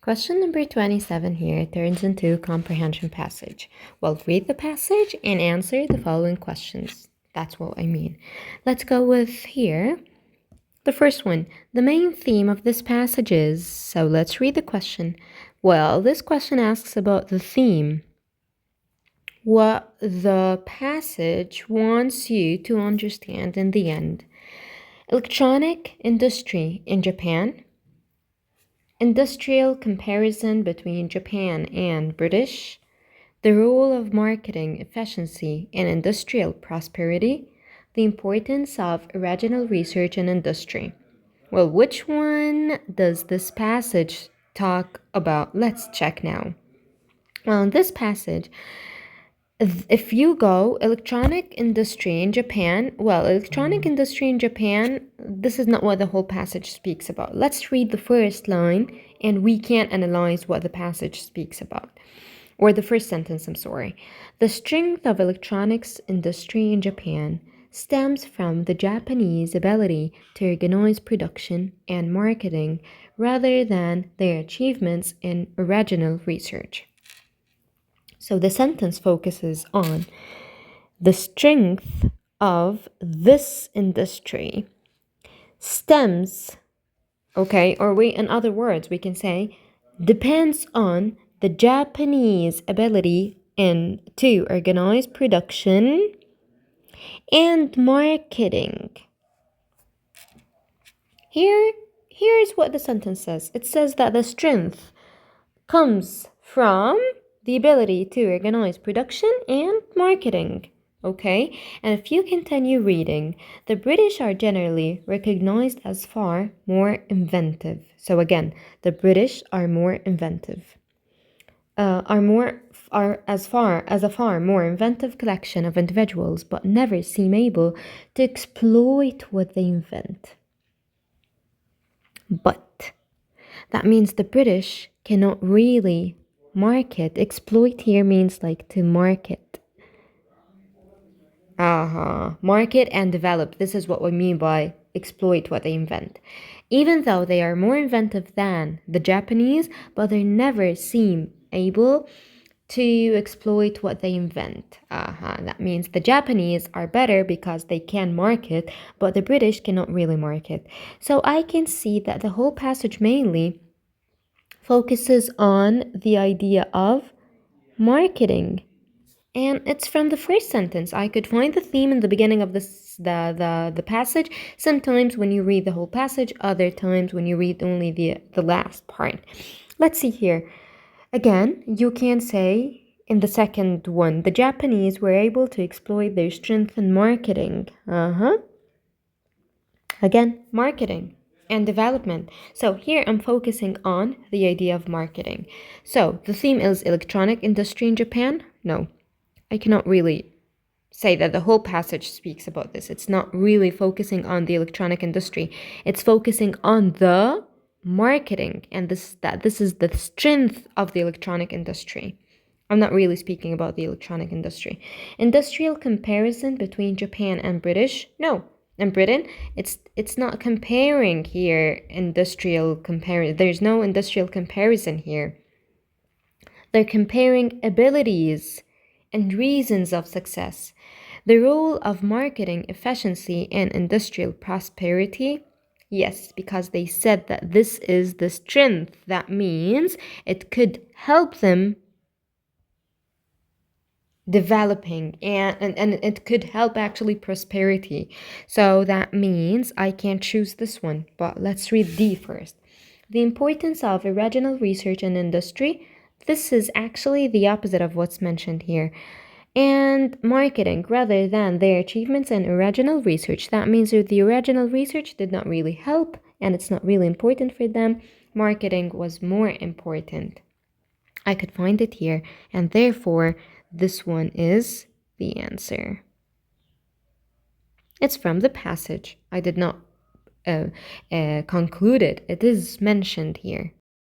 Question number 27 here turns into comprehension passage. Well, read the passage and answer the following questions. That's what I mean. Let's go with here. The first one, the main theme of this passage is, so let's read the question. Well, this question asks about the theme. What the passage wants you to understand in the end. Electronic industry in Japan. Industrial comparison between Japan and British. The role of marketing efficiency in industrial prosperity. The importance of original research in industry. Well, which one does this passage talk about? Let's check now. Well, in this passage, if you go electronic industry in Japan, this is not what the whole passage speaks about. Let's read the first line and we can analyze what the passage speaks about. Or the first sentence, I'm sorry. The strength of electronics industry in Japan stems from the Japanese ability to organize production and marketing rather than their achievements in original research. So the sentence focuses on the strength of this industry stems, in other words, we can say depends on the Japanese ability to organize production and marketing. Here's what the sentence says. It says that the strength comes from the ability to organize production and marketing. Okay, and if you continue reading, the British are generally recognized as far more inventive. So again, the British are more inventive. Are a far more inventive collection of individuals, but never seem able to exploit what they invent. But that means the British cannot really market. Exploit here means like to market. Market and develop. This is what we mean by exploit what they invent. Even though they are more inventive than the Japanese, but they never seem able to exploit what they invent. That means the Japanese are better because they can market, but the British cannot really market. So I can see that the whole passage mainly focuses on the idea of marketing. And it's from the first sentence. I could find the theme in the beginning of the passage. Sometimes when you read the whole passage, other times when you read only the last part. Let's see here. Again, you can say in the second one, the Japanese were able to exploit their strength in marketing. Again, marketing and development. So here I'm focusing on the idea of marketing. So the theme is electronic industry in Japan? No, I cannot really say that the whole passage speaks about this. It's not really focusing on the electronic industry. It's focusing on the marketing and this is the strength of the electronic industry. I'm not really speaking about the electronic industry. Industrial comparison between Japan and British? No. In Britain, it's not comparing here industrial comparison. There's no industrial comparison here. They're comparing abilities and reasons of success. The role of marketing efficiency in industrial prosperity. Yes, because they said that this is the strength. That means it could help them developing and it could help actually prosperity. So that means I can't choose this one, but let's read D first. The importance of original research in industry. This is actually the opposite of what's mentioned here. And marketing rather than their achievements in original research. That means that the original research did not really help and it's not really important for them. Marketing was more important. I could find it here, and therefore this one is the answer. It's from the passage. I did not conclude it. It is mentioned here.